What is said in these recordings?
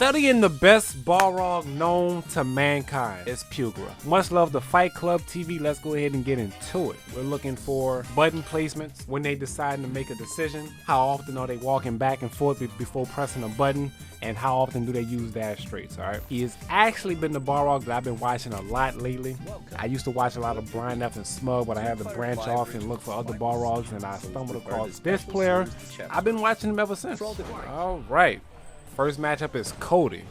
Studying the best Balrog known to mankind is Pugera. Much love the Fight Club TV. Let's go ahead and get into it. We're looking for button placements when they decide to make a decision. How often are they walking back and forth before pressing a button? And how often do they use dash straights, alright? He has actually been the Balrog that I've been watching a lot lately. I used to watch a lot of brianf and Smug, but I had to branch off and look for other Balrogs, and I stumbled across this player. I've been watching him ever since. Alright. First matchup is Cody.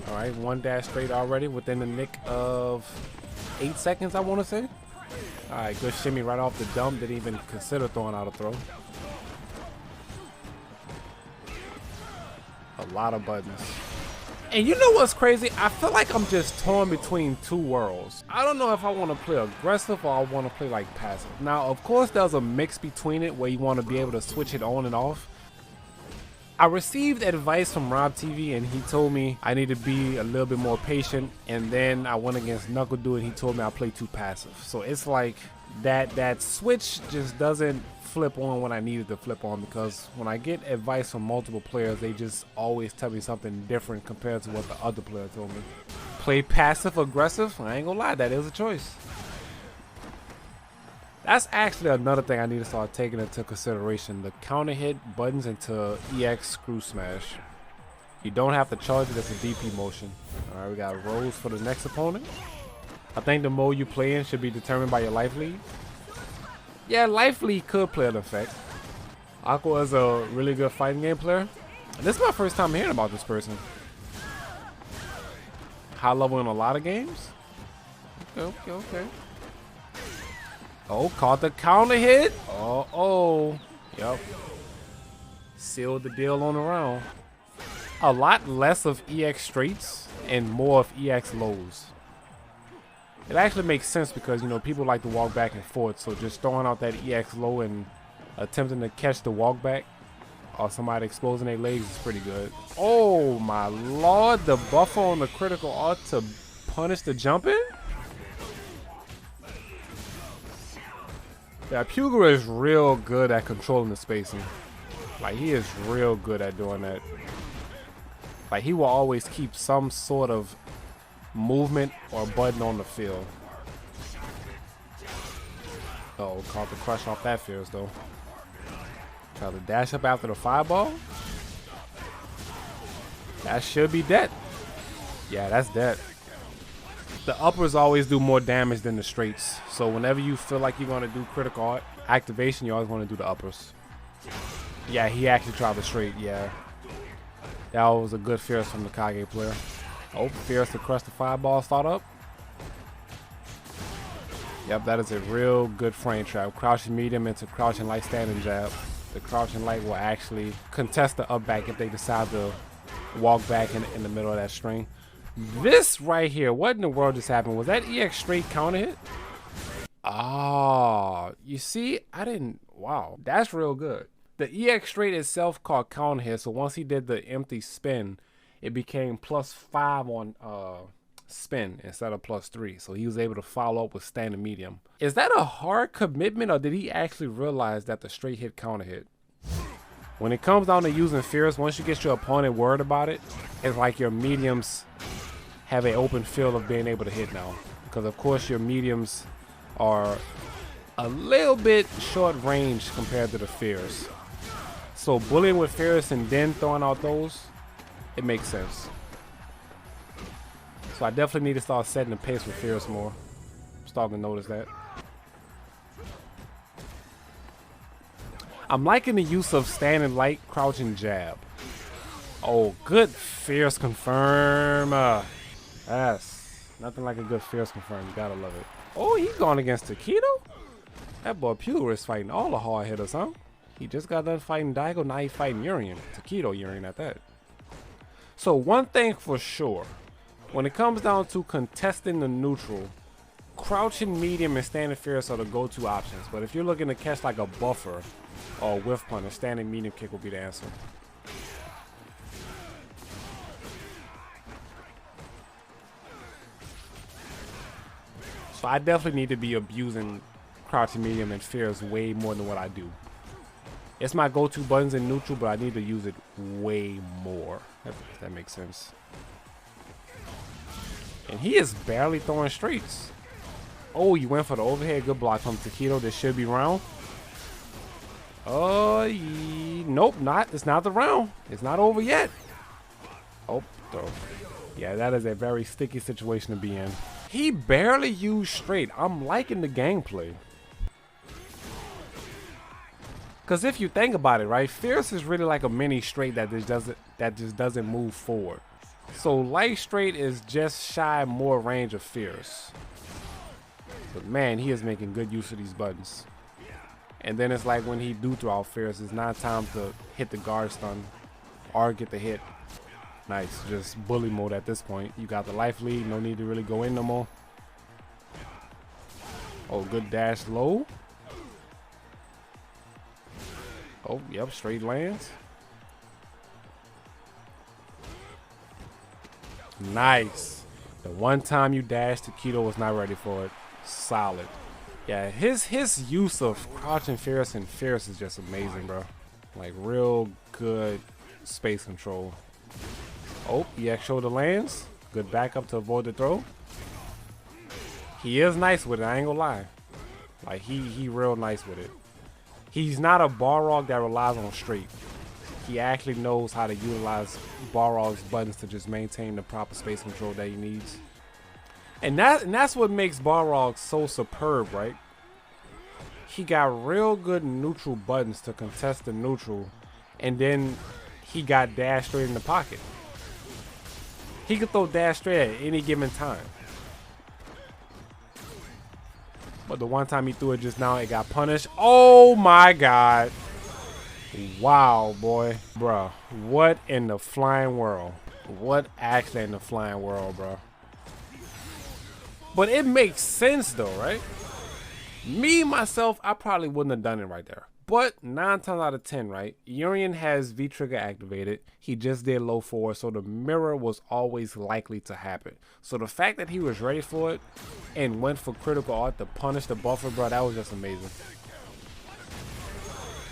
Alright, one dash straight already within the nick of 8 seconds, I want to say. Alright, good shimmy right off the dump. Didn't even consider throwing out a throw. A lot of buttons. And you know what's crazy? I feel like I'm just torn between two worlds. I don't know if I want to play aggressive or I want to play like passive. Now, of course, there's a mix between it where you want to be able to switch it on and off. I received advice from Rob TV, and he told me I need to be a little bit more patient, and then I went against Knuckle Dude and he told me I play too passive. So it's like that switch just doesn't flip on when I needed to flip on, because when I get advice from multiple players, they just always tell me something different compared to what the other player told me. Play passive aggressive? I ain't gonna lie, that is a choice. That's actually another thing I need to start taking into consideration. The counter hit buttons into EX screw smash. You don't have to charge it as a DP motion. Alright, we got Rose for the next opponent. I think the mode you play in should be determined by your life lead. Yeah, life lead could play an effect. Aqua is a really good fighting game player. And this is my first time hearing about this person. High level in a lot of games. Okay. Oh, caught the counter hit. Oh. Yep. Sealed the deal on the round. A lot less of EX straights and more of EX lows. It actually makes sense because, you know, people like to walk back and forth. So just throwing out that EX low and attempting to catch the walk back or somebody exposing their legs is pretty good. Oh my lord, the buffer on the critical art to punish the jump in? Yeah, Pugera is real good at controlling the spacing. Like, he is real good at doing that. Like, he will always keep some sort of movement or button on the field. Oh, caught the crush off that Fierce though. Try to dash up after the fireball. That should be dead. Yeah, that's dead. The uppers always do more damage than the straights. So whenever you feel like you're going to do critical art activation, you always want to do the uppers. Yeah, he actually tried the straight. Yeah. That was a good Fierce from the Kage player. Oh, Fierce to crush the fireball startup. Yep, that is a real good frame trap. Crouching medium into crouching light standing jab. The crouching light will actually contest the up back if they decide to walk back in the middle of that string. This right here, what in the world just happened? Was that EX straight counter hit? Ah, you see, I didn't. Wow, that's real good. The EX straight itself called counter hit, so once he did the empty spin, it became +5 on spin instead of +3. So he was able to follow up with standing medium. Is that a hard commitment, or did he actually realize that the straight hit counter hit? When it comes down to using Fierce, once you get your opponent worried about it, it's like your mediums have an open field of being able to hit now. Because of course your mediums are a little bit short range compared to the Fierce. So bullying with Fierce and then throwing out those, it makes sense. So I definitely need to start setting the pace with Fierce more. I'm starting to notice that. I'm liking the use of standing light, crouching jab. Oh, good Fierce confirm. Yes, nothing like a good Fierce confirm. You gotta love it. Oh, he's going against Takedo? That boy Pugera is fighting all the hard hitters, huh? He just got done fighting Daigo, now he's fighting Urian. Takedo Urian at that. So one thing for sure, when it comes down to contesting the neutral, crouching medium and standing Fierce are the go-to options. But if you're looking to catch like a buffer or a whiff punch, a standing medium kick will be the answer. So I definitely need to be abusing crouching medium and Fierce way more than what I do. It's my go-to buttons in neutral, but I need to use it way more. If that makes sense. And he is barely throwing straights. Oh, you went for the overhead. Good block from Taquito. This should be round. Oh, nope, not. It's not the round. It's not over yet. Oh, throw. Yeah, that is a very sticky situation to be in. He barely used straight. I'm liking the gameplay. Because if you think about it, right, Fierce is really like a mini straight that just doesn't move forward. So light straight is just shy more range of Fierce. But man, he is making good use of these buttons. And then it's like when he do throw out Fierce, it's not time to hit the guard stun or get the hit. Nice, just bully mode at this point. You got the life lead, no need to really go in no more. Oh, good dash low. Oh, yep, straight lands. Nice. The one time you dashed, Taquito was not ready for it. Solid. Yeah, his use of crouching Fierce and Fierce is just amazing, bro. Like real good space control. Oh, EX shoulder lands. Good backup to avoid the throw. He is nice with it, I ain't gonna lie. Like he real nice with it. He's not a Balrog that relies on straight. He actually knows how to utilize Balrog's buttons to just maintain the proper space control that he needs. And that's what makes Balrog so superb, right? He got real good neutral buttons to contest the neutral, and then he got dash straight in the pocket. He could throw dash straight at any given time. But the one time he threw it just now, it got punished. Oh my god. Wow, boy. Bruh, what in the flying world? What actually in the flying world, bro? But it makes sense though, right? Me, myself, I probably wouldn't have done it right there. But 9 times out of 10, right? Urian has V-Trigger activated. He just did low forward, so the mirror was always likely to happen. So the fact that he was ready for it and went for critical art to punish the buffer, bro, that was just amazing.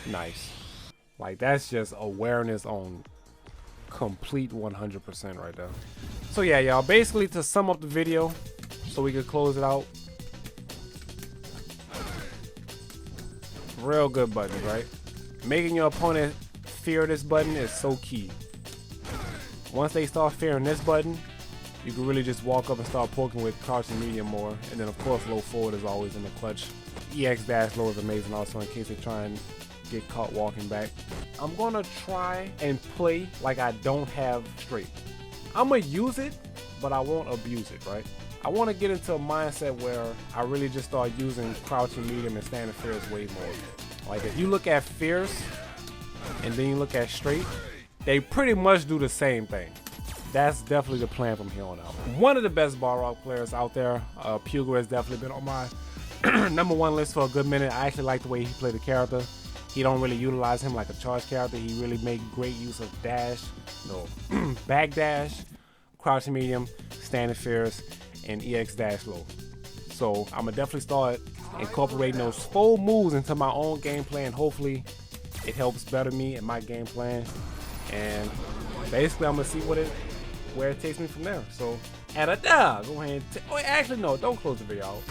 Nice. Like, that's just awareness on complete 100% right there. So yeah, y'all, basically to sum up the video so we could close it out. Real good buttons, right? Making your opponent fear this button is so key. Once they start fearing this button, you can really just walk up and start poking with crouching medium more. And then of course low forward is always in the clutch. EX dash low is amazing also in case they try and get caught walking back. I'm gonna try and play like I don't have straight. I'm gonna use it, but I won't abuse it, right? I want to get into a mindset where I really just start using crouching medium and standing Fierce way more. Like if you look at Fierce and then you look at straight, they pretty much do the same thing. That's definitely the plan from here on out. One of the best Balrog players out there. Pugera has definitely been on my #1 list for a good minute. I actually like the way he played the character. He don't really utilize him like a charge character. He really made great use of dash, back dash, crouching medium, standing Fierce, and EX dash low. So I'm gonna definitely start incorporating those 4 moves into my own gameplay, and hopefully it helps better me in my game plan. And basically I'm gonna see where it takes me from there. So go ahead and actually no, don't close the video out.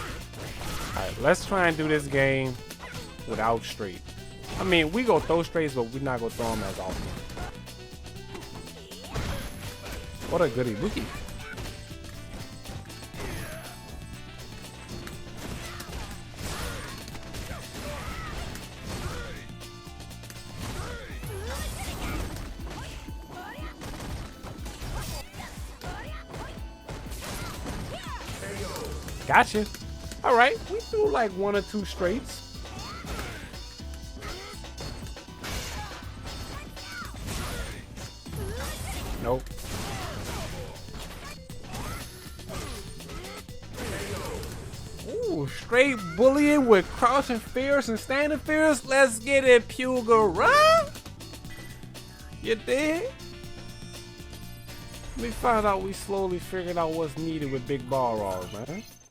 Alright, let's try and do this game without straight. I mean, we go throw straights, but we're not gonna throw them as often. What a goodie bookie. Gotcha. All right, we threw like 1 or 2 straights. Nope. Ooh, straight bullying with crouching Fierce and standing Fierce. Let's get it, Pugera. You dig? We found out we slowly figured out what's needed with big Balrog, man.